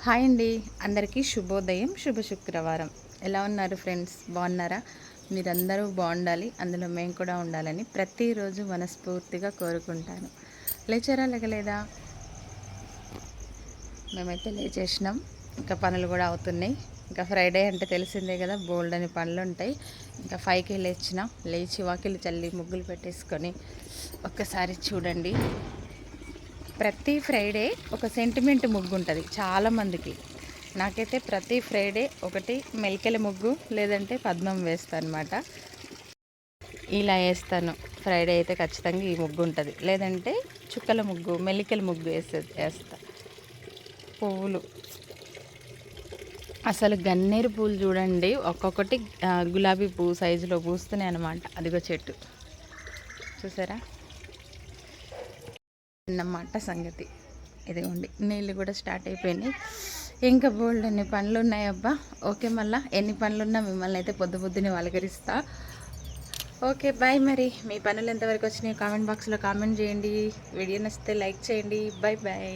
Hi అండి, అందరికీ శుభోదయం, శుభ శుక్రవారం. ఎలా ఉన్నారు ఫ్రెండ్స్? బాగున్నారా? మీరందరూ బాగుండాలి, అందులో మేము కూడా ఉండాలని ప్రతిరోజు మనస్ఫూర్తిగా కోరుకుంటాను. లేచారా లేగలేదా? మేమైతే లేచేసినాం, ఇంకా పనులు కూడా అవుతున్నాయి. ఇంకా ఫ్రైడే అంటే తెలిసిందే కదా, బోల్డ్ అని పనులు ఉంటాయి. ఇంకా 5కి లేచి వాకిలి చల్లి ముగ్గులు పెట్టేసుకొని ఒక్కసారి చూడండి. ప్రతి ఫ్రైడే ఒక సెంటిమెంట్ ముగ్గు ఉంటుంది చాలామందికి. నాకైతే ప్రతి ఫ్రైడే ఒకటి మెలికల ముగ్గు లేదంటే పద్మం వేస్తాను అనమాట. ఇలా వేస్తాను. ఫ్రైడే అయితే ఖచ్చితంగా ఈ ముగ్గు ఉంటుంది, లేదంటే చుక్కల ముగ్గు, మెలికల ముగ్గు వేస్తా. పువ్వులు అసలు గన్నేరు పూలు చూడండి, ఒక్కొక్కటి గులాబీ పువ్వు సైజులో పూస్తున్నాయి అనమాట. అదిగో చెట్టు చూసారా అన్నమాట సంగతి. ఇదిగోండి, నీళ్ళు కూడా స్టార్ట్ అయిపోయినాయి. ఇంకా బోల్డ్ ఎన్ని పనులు ఉన్నాయబ్బా. ఓకే, మళ్ళీ ఎన్ని పనులున్నా మిమ్మల్ని అయితే పొద్దునే వలకరిస్తా. Okay, bye. మరి మీ పనులు ఎంతవరకు వచ్చినాయి కామెంట్ బాక్స్లో కామెంట్ చేయండి. వీడియో నచ్చితే లైక్ చేయండి. Bye bye.